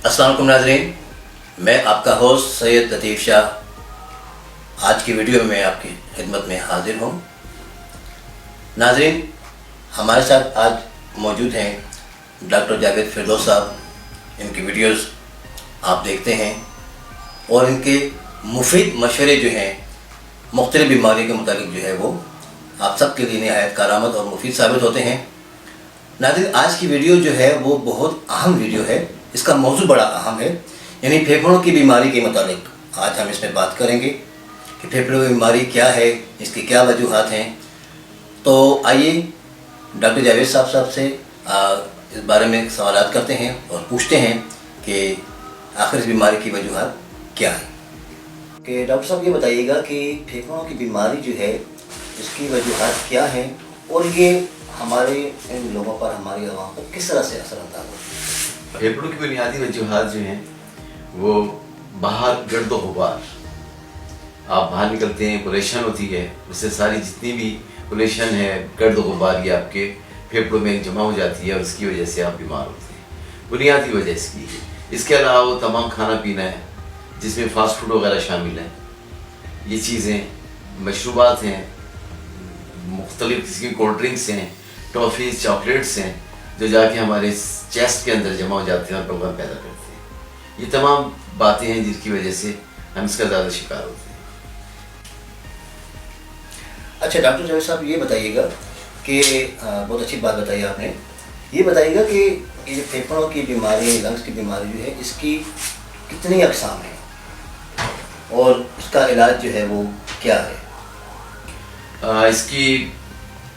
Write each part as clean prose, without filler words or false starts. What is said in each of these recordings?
अस्सलाम वालेकुम नाज़रीन, मैं आपका होस्ट सैयद लतीफ़ शाह आज की वीडियो में आपकी खिदमत में हाजिर हूँ। नाज़रीन, हमारे साथ आज मौजूद हैं डॉक्टर जावेद फिरदौस साहब। इनकी वीडियोस आप देखते हैं और इनके मुफीद मशवरे जो हैं मुख्तलिफ बीमारियों के मुताबिक जो है वो आप सब के लिए निहायत कारआमद और मुफीद साबित होते हैं। नाज़रीन, आज की वीडियो जो है वो बहुत अहम वीडियो है। इसका मौजू बड़ा अहम है, यानी फेफड़ों की बीमारी के मुतालिक आज हम इसमें बात करेंगे कि फेफड़ों की बीमारी क्या है, इसकी क्या वजूहात हैं। तो आइए डॉक्टर जावेद साहब से इस बारे में सवाल करते हैं और पूछते हैं कि आखिर इस बीमारी की वजूहात क्या है। कि डॉक्टर साहब ये बताइएगा कि फेफड़ों की बीमारी जो है इसकी वजूहात क्या है और ये हमारे इन लोगों पर, हमारी आवाम पर किस तरह से असरअंदाज होती है। फेफड़ों की बुनियादी वजूहात जो हैं वो बाहर गर्द गुबार, आप बाहर निकलते हैं, पोल्यूशन होती है, उससे सारी जितनी भी पोल्यूशन है, गर्द गुबार, ये आपके फेफड़ों में जमा हो जाती है और इसकी वजह से आप बीमार होते हैं। बुनियादी वजह इसकी है। इसके अलावा तमाम खाना पीना है जिसमें फास्ट फूड वगैरह शामिल हैं, ये चीज़ें, मशरूबात हैं, मुख्तलिफ किस्म की कोल्ड ड्रिंक्स हैं, टॉफ़ीज़, चॉकलेट्स हैं, जो जाके हमारे चेस्ट के अंदर जमा हो जाते हैं और प्रॉब्लम पैदा करते हैं। ये तमाम बातें हैं जिसकी वजह से हम इसका ज़्यादा शिकार होते हैं। अच्छा डॉक्टर जावेद साहब, ये बताइएगा कि बहुत अच्छी बात बताई आपने। ये बताइएगा कि ये जो फेफड़ों की बीमारी, लंग्स की बीमारी जो है, इसकी कितनी अक़साम है और इसका इलाज जो है वो क्या है। इसकी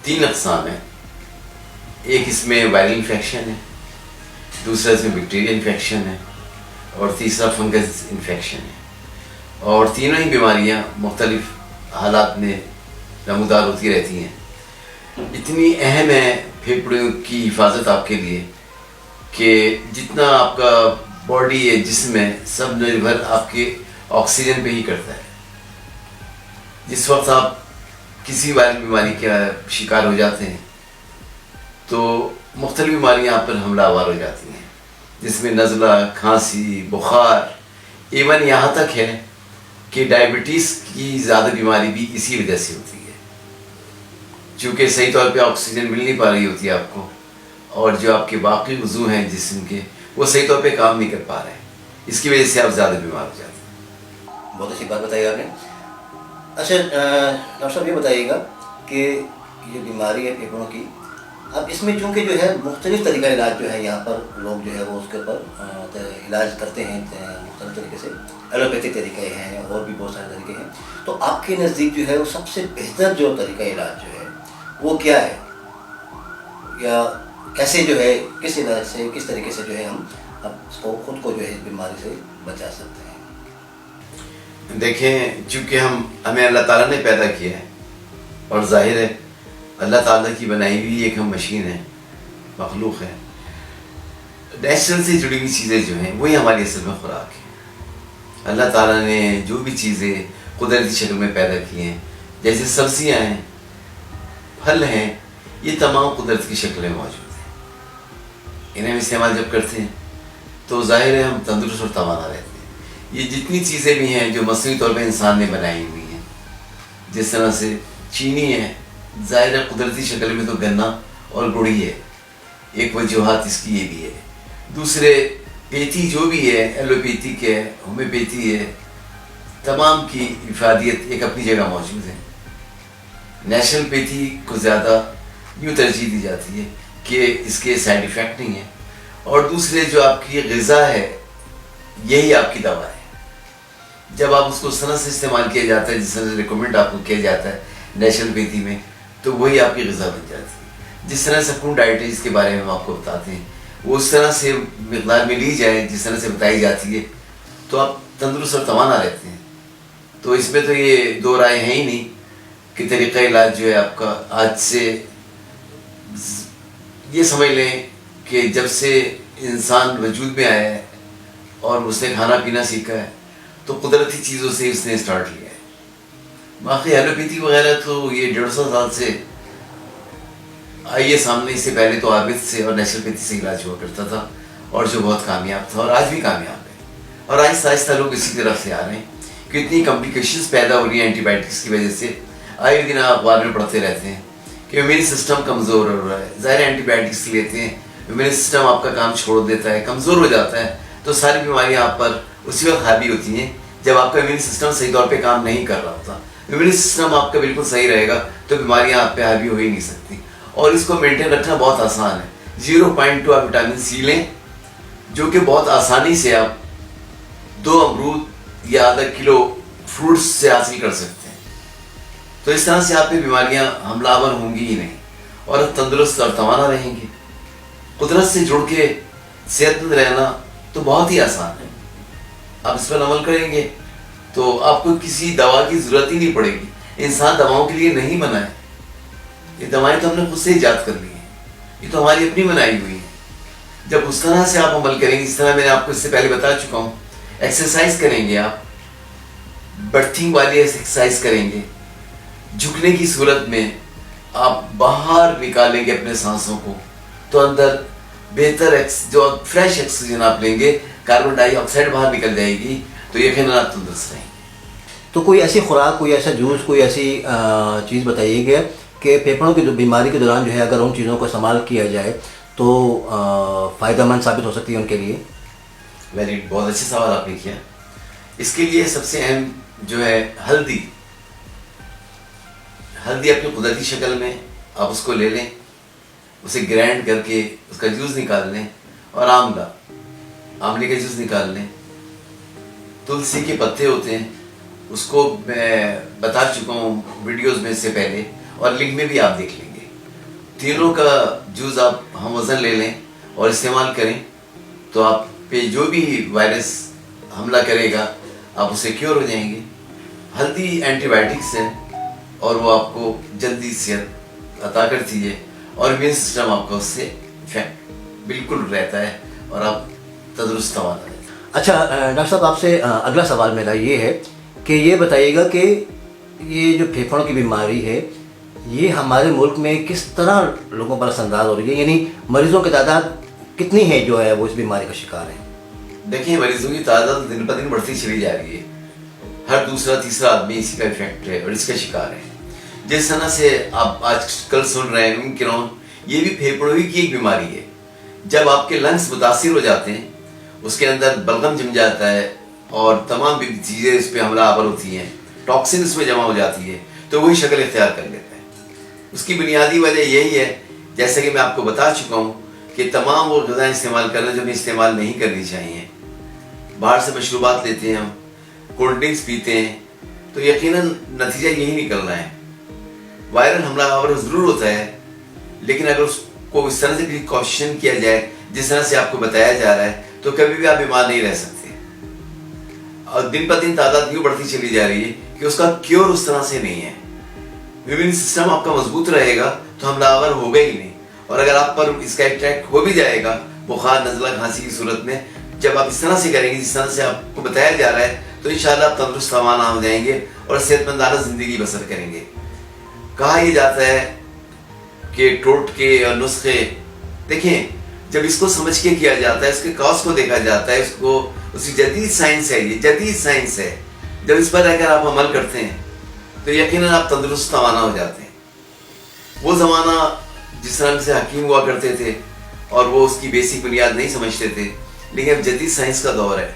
3 अक़साम हैं। एक इसमें वायरल इन्फेक्शन है, दूसरा इसमें बैक्टीरियल इन्फेक्शन है और तीसरा फंगस इन्फेक्शन है। और तीनों ही बीमारियां मुख्तलिफ हालात में नमूदार होती रहती हैं। इतनी अहम है फेफड़ों की हिफाजत आपके लिए कि जितना आपका बॉडी है, जिस्म है, सब निर्भर आपके ऑक्सीजन पे ही करता है। जिस वक्त आप किसी वायरल बीमारी का शिकार हो जाते हैं तो मुख्तलिफ बीमारियाँ आप पर हमलावर हो जाती हैं, जिसमें नज़ला, खांसी, बुखार, इवन यहाँ तक है कि डायबिटीज़ की ज़्यादा बीमारी भी इसी वजह से होती है, चूँकि सही तौर पे ऑक्सीजन मिल नहीं पा रही होती है आपको, और जो आपके बाकी उज़ू हैं जिस्म के, वो सही तौर पे काम नहीं कर पा रहे हैं। इसकी वजह से आप ज़्यादा बीमार हो जाते हैं। बहुत अच्छी बात बताई आपने। अच्छा डॉक्टर साहब, ये बताइएगा कि ये बीमारी है फेफड़ों की, अब इसमें चूँकि जो है मुख्तलिफ तरीका इलाज जो है यहाँ पर लोग जो है वो उसके ऊपर इलाज करते हैं मुख्तलिफ तरीके से, एलोपैथिक तरीके हैं और भी बहुत सारे तरीके हैं। तो आपके नज़दीक जो है वो सबसे बेहतर जो तरीका इलाज जो है वो क्या है, या कैसे जो है, किस इलाज से, किस तरीके से जो है हम इसको खुद को जो है इस बीमारी से बचा सकते हैं। देखें, चूँकि हमें अल्लाह ताला ने पैदा किया है और जाहिर है अल्लाह ताला की बनाई हुई एक हम मशीन है, मखलूक है। नेचुरल से जुड़ी हुई चीज़ें जो हैं वही हमारी असल में खुराक है। अल्लाह ताला ने जो भी चीज़ें कुदरती शक्ल में पैदा की हैं, जैसे सब्जियां हैं, फल हैं, ये तमाम कुदरत की शक्ल में मौजूद हैं। इन्हें हम इस्तेमाल जब करते हैं तो जाहिर है हम तंदुरुस्त और तवाना रहते हैं। ये जितनी चीज़ें भी हैं जो मसनूई तौर पर इंसान ने बनाई हुई हैं, जिस तरह से चीनी है, ज़ाहिर है कुदरती शक्ल में तो गन्ना और गुड़ ही है, एक वजूहात इसकी ये भी है। दूसरे पेथी जो भी है, एलोपैथिक है, होम्योपैथी है, तमाम की इफादियत एक अपनी जगह मौजूद है। नेचुरोपैथी को ज़्यादा यूँ तरजीह दी जाती है कि इसके साइड इफ़ेक्ट नहीं है, और दूसरे जो आपकी ग़िज़ा है यही आपकी दवा है। जब आप उसको सनत से इस्तेमाल किया जाता है, जिस तरह से रिकमेंड आपको किया जाता है नेचुरोपैथी में, तो वही आपकी ग़िज़ा बन जाती है। जिस तरह से फूड डाइट है, इसके बारे में हम आपको बताते हैं, वो उस तरह से मिक़दार में ली जाए जिस तरह से बताई जाती है, तो आप तंदुरुस्त और तवाना रहते हैं। तो इसमें तो ये दो राय है ही नहीं कि तरीक़ा इलाज जो है आपका, आज से ये समझ लें कि जब से इंसान वजूद में आया है और उसने खाना पीना सीखा है तो कुदरती चीज़ों से उसने स्टार्ट लिया है। बाकी एलोपैथी वगैरह तो ये 150 साल से आई है सामने। इससे पहले तो आयुर्वेद से और नेचुरोपैथी से इलाज हुआ करता था, اور جو بہت کامیاب تھا اور آج بھی کامیاب ہے. اور آہستہ آہستہ لوگ اسی طرف سے آ رہے ہیں کہ اتنی کمپلیکیشنز پیدا ہو رہی ہیں اینٹی بائیوٹکس کی وجہ سے. آئے دن اخبار میں پڑھتے رہتے ہیں کہ امیونی سسٹم کمزور ہو رہا ہے. ظاہر اینٹی بائیوٹکس لیتے ہیں, امیونی سسٹم آپ کا کام چھوڑ دیتا ہے, کمزور ہو جاتا ہے, تو ساری بیماریاں آپ پر اسی وقت حاوی ہوتی ہیں جب آپ کا امیونی سسٹم صحیح طور پہ کام نہیں کر رہا ہوتا. امیونی سسٹم آپ کا بالکل صحیح رہے گا تو بیماریاں آپ پہ حاوی ہو ہی نہیں سکتی. اور اس کو مینٹین رکھنا بہت آسان ہے. 0.2 آپ وٹامن سی لیں, جو کہ بہت آسانی سے آپ 2 امرود یا آدھا کلو فروٹس سے حاصل کر سکتے ہیں. تو اس طرح سے آپ پہ بیماریاں حملہ آور ہوں گی ہی نہیں, اور آپ تندرست اور توانا رہیں گے. قدرت سے جڑ کے صحت مند رہنا تو بہت ہی آسان ہے. آپ اس پر عمل کریں گے تو آپ کو کسی دوا کی ضرورت ہی نہیں پڑے گی. انسان دواؤں کے لیے نہیں بنا ہے. یہ دوائیں تو ہم نے خود سے ایجاد کر لی ہیں, یہ تو ہماری اپنی بنائی ہوئی ہیں. جب اس طرح سے آپ عمل کریں گے, جس طرح میں نے آپ کو اس سے پہلے بتا چکا ہوں, ایکسرسائز کریں گے, آپ برتھنگ والی ایکسرسائز کریں گے, جھکنے کی صورت میں آپ باہر نکالیں گے اپنے سانسوں کو, تو اندر بہتر جو فریش آکسیجن آپ لیں گے, کاربن ڈائی آکسائڈ باہر نکل جائے گی, تو یقیناً آپ تندرست رہیں گے. تو کوئی ایسی خوراک, کوئی ایسا جوس, کوئی ایسی چیز بتائیے گا کہ پھیپھڑوں کی بیماری کے دوران جو ہے اگر ان چیزوں کو استعمال کیا جائے تو فائدہ مند ثابت ہو سکتی ہے ان کے لیے؟ بہت اچھا سوال آپ نے کیا. اس کے لیے سب سے اہم جو ہے ہلدی اپنی قدرتی شکل میں آپ اس کو لے لیں, اسے گرائنڈ کر کے اس کا جوس نکال لیں, اور آملے کا جوس نکال لیں. تلسی کے پتے ہوتے ہیں, اس کو میں بتا چکا ہوں ویڈیوز میں سے پہلے, اور لنک میں بھی آپ دیکھ لیں گے. تینوں کا جوس آپ ہم وزن لے لیں اور استعمال کریں, تو آپ پہ جو بھی وائرس حملہ کرے گا آپ اسے کیور ہو جائیں گے. ہلدی اینٹی بائیوٹکس ہے اور وہ آپ کو جلدی صحت عطا کرتی ہے, اور امیون سسٹم آپ کا اس سے بالکل رہتا ہے, اور آپ تندرست توانا رہتے ہیں. اچھا ڈاکٹر صاحب, آپ سے اگلا سوال میرا یہ ہے کہ یہ بتائیے گا کہ یہ جو پھیپھڑوں کی بیماری ہے یہ ہمارے ملک میں کس طرح لوگوں پر اثر انداز ہو رہی ہے, یعنی مریضوں کی تعداد کتنی ہے جو ہے وہ اس بیماری کا شکار ہیں؟ دیکھیں, مریضوں کی تعداد دن بہ دن بڑھتی چلی جا رہی ہے. ہر دوسرا تیسرا آدمی اسی کا افیکٹ ہے اور اس کا شکار ہے. جس طرح سے آپ آج کل سن رہے ہیں اومیکرون, یہ بھی پھیپھڑوں کی ایک بیماری ہے. جب آپ کے لنگس متاثر ہو جاتے ہیں, اس کے اندر بلغم جم جاتا ہے اور تمام چیزیں اس پہ حملہ آور ہوتی ہیں, ٹاکسن اس میں جمع ہو جاتی ہے, تو وہی شکل اختیار کر لیتا ہے. اس کی بنیادی وجہ یہی ہے, جیسے کہ میں آپ کو بتا چکا ہوں, کہ تمام وہ غذائیں استعمال کرنا جو ہمیں استعمال نہیں کرنی چاہیے. باہر سے مشروبات لیتے ہیں, ہم کولڈ ڈرنکس پیتے ہیں, تو یقیناً نتیجہ یہی نکلنا ہے. وائرل حملہ آور ضرور ہوتا ہے, لیکن اگر اس کو اس طرح سے پریکاشن کیا جائے جس طرح سے آپ کو بتایا جا رہا ہے, تو کبھی بھی آپ بیمار نہیں رہ سکتے. اور دن پر دن تعداد یوں بڑھتی چلی جا رہی ہے کہ اس کا کیور اس طرح سے نہیں ہے. امیون سسٹم آپ کا مضبوط رہے گا تو حملہ آور ہوگا ہی نہیں, اور اگر آپ پر اس کا اٹیک ہو بھی جائے گا بخار, نزلہ, کھانسی کی صورت میں, جب آپ اس طرح سے کریں گے جس طرح سے آپ کو بتایا جا رہا ہے, تو انشاءاللہ آپ تندرست توانا ہو جائیں گے اور صحت مندانہ زندگی بسر کریں گے. کہا یہ جاتا ہے کہ ٹوٹکے اور نسخے, دیکھیں جب اس کو سمجھ کے کیا جاتا ہے, اس کے کاز کو دیکھا جاتا ہے, اس کی جدید سائنس ہے, یہ جدید سائنس ہے, جب اس پر اگر آپ عمل کرتے ہیں تو یقیناً آپ تندرست توانا ہو جاتے ہیں. وہ زمانہ جس طرح سے حکیم ہوا کرتے تھے اور وہ اس کی بیسک بنیاد نہیں سمجھتے تھے, لیکن اب جدید سائنس کا دور ہے,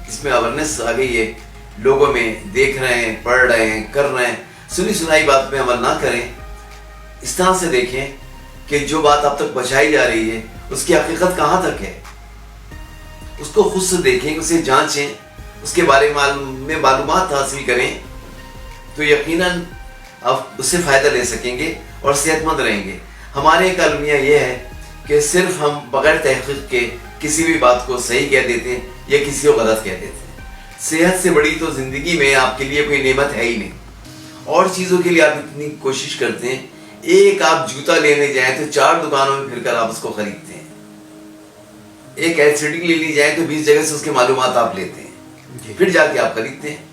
اس میں اویرنیس آ گئی ہے, لوگوں میں دیکھ رہے ہیں, پڑھ رہے ہیں, کر رہے ہیں. سنی سنائی بات پہ عمل نہ کریں, اس طرح سے دیکھیں کہ جو بات اب تک پہنچائی جا رہی ہے اس کی حقیقت کہاں تک ہے, اس کو خود سے دیکھیں, اسے جانچیں, اس کے بارے میں معلومات حاصل کریں, تو یقیناً آپ اس سے فائدہ لے سکیں گے اور صحت مند رہیں گے. ہمارے ایک المیہ یہ ہے کہ صرف ہم بغیر تحقیق کے کسی بھی بات کو صحیح کہہ دیتے ہیں یا کسی کو غلط کہہ دیتے ہیں. صحت سے بڑی تو زندگی میں آپ کے لیے کوئی نعمت ہے ہی نہیں. اور چیزوں کے لیے آپ اتنی کوشش کرتے ہیں, ایک آپ جوتا لینے جائیں تو 4 دکانوں میں پھر کر آپ اس کو خریدتے ہیں, ایک ایلسیڈی لے لی جائے تو 20 جگہ سے اس کے معلومات آپ لیتے ہیں, پھر جا کے آپ خریدتے ہیں.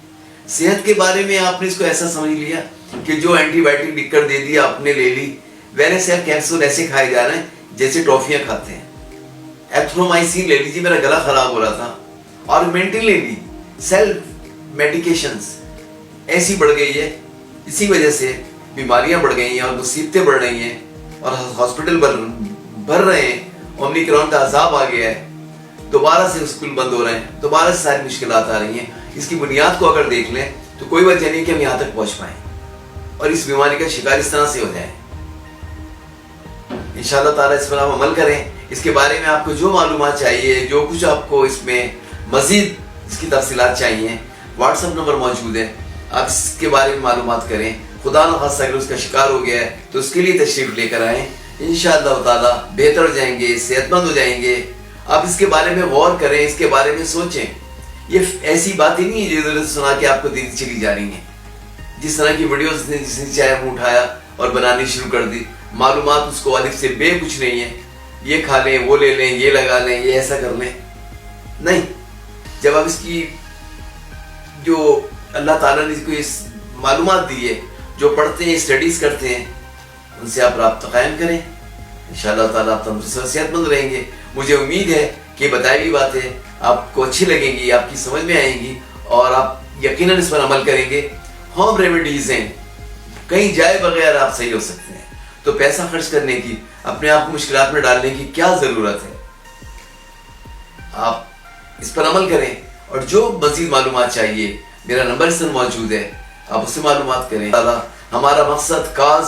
صحت کے بارے میں آپ نے اس کو ایسا سمجھ لیا کہ جو اینٹی بائیوٹک لکھ کر دے دیا آپ نے لے لی, ویسے کیپسول ایسے کھائے جا رہے ہیں جیسے ٹافیاں کھاتے ہیں. एथ्रोमाइसिन ले लीजिए, मेरा गला खराब हो रहा था, और मेंटली भी सेल्फ मेडिकेशंस ऐसी बढ़ गई है, इसी वजह से बीमारियां बढ़ गई हैं और मुसीबतें बढ़ रही हैं और हॉस्पिटल भर रहे हैं, ओमिक्रॉन का अजाब आ गया है, दोबारा से स्कूल बंद हो रहे हैं, दोबारा से सारी मुश्किलात आ रही हैं। इसकी बुनियाद को अगर देख लें तो कोई वजह नहीं कि हम यहाँ तक पहुँच पाए और इस बीमारी का शिकार इस तरह से हो जाए। इंशाअल्लाह ताला इस पर आप अमल करें। इसके बारे में आपको जो मालूमात चाहिए, जो कुछ आपको इसमें मजीद इसकी तफसीलात चाहिए, व्हाट्सएप नंबर मौजूद है, आप इसके बारे में मालूमात करें। खुदा न खास्ता अगर उसका शिकार हो गया है तो उसके लिए तशरीफ लेकर आएँ, इंशाअल्लाह ताला बेहतर हो जाएंगे, सेहतमंद हो जाएंगे। आप इसके बारे में गौर करें, इसके बारे में सोचें। ये ऐसी बात ही नहीं है जो सुना के आपको दी चली जा रही है। जिस तरह की वीडियोस जिसने चाहे वो उठाया और बनानी शुरू कर दी, मालूमात उसको अलिफ से बे कुछ नहीं है, ये खा लें, वो ले लें, ये लगा लें, ये ऐसा कर लें, नहीं। जब आप इसकी जो अल्लाह ताला ने इसको इस मालूमात दी है, जो पढ़ते हैं, स्टडीज करते हैं, उनसे आप राब्ता कायम करें, इंशाअल्लाह ताला आप तंदुरुस्त और सेहतमंद रहेंगे। मुझे उम्मीद है कि बताई हुई बातें आपको अच्छी लगेंगी, आपकी समझ में आएंगी और आप यकीनन इस पर अमल करेंगे। होम रेमेडीज हैं, कहीं जाए बगैर आप सही हो सकते हैं, तो पैसा खर्च करने की, अपने आप को मुश्किलात में डालने की क्या जरूरत है। आप इस पर अमल करें और जो मजीद मालूमात चाहिए, मेरा नंबर इस पर मौजूद है, आप उससे मालूमात करें। हमारा मकसद, काज,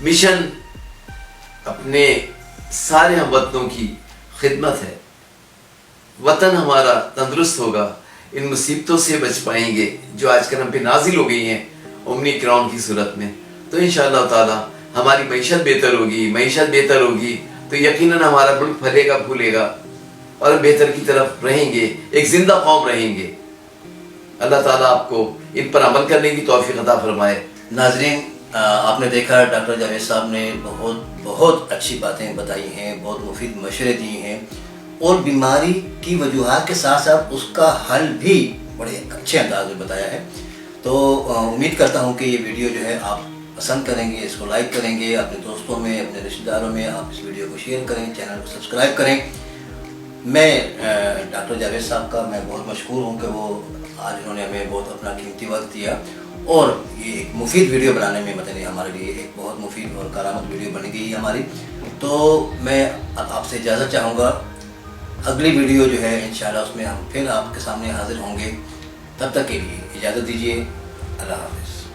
मिशन अपने सारे हमवतनों की खिदमत है। वतन हमारा तंदुरुस्त होगा, इन मुसीबतों से बच पाएंगे जो आजकल हम पे नाजिल हो गई हैं ओमिक्रॉन की सूरत में, तो इंशाअल्लाह ताला हमारी मईशत बेहतर होगी। मईशत बेहतर होगी तो यकीनन हमारा मुल्क फलेगा फूलेगा और हम बेहतर की तरफ रहेंगे, एक जिंदा कौम रहेंगे। अल्लाह ताला आपको इन पर अमल करने की तौफीक अता फरमाए। नाज़रीन, आपने देखा डॉक्टर जावेद साहब ने बहुत अच्छी बातें बताई हैं, बहुत मुफीद मशवरे दिए हैं और बीमारी की वजूहात के साथ साथ उसका हल भी बड़े अच्छे अंदाज में बताया है। तो उम्मीद करता हूँ कि ये वीडियो जो है आप पसंद करेंगे, इसको लाइक करेंगे, अपने दोस्तों में, अपने रिश्तेदारों में आप इस वीडियो को शेयर करें, चैनल को सब्सक्राइब करें। मैं डॉक्टर जावेद साहब का मैं बहुत मशहूर हूँ कि वो आज उन्होंने हमें बहुत अपना कीमती वक्त दिया और ये एक मुफीद वीडियो बनाने में मतलब हमारे लिए एक बहुत मुफीद और करामत वीडियो बन गई हमारी। तो मैं आपसे इजाज़त चाहूँगा, अगली वीडियो जो है इंशाल्लाह उसमें हम फिर आपके सामने हाजिर होंगे। तब तक के लिए इजाज़त दीजिए। अल्लाह हाफ़िज़।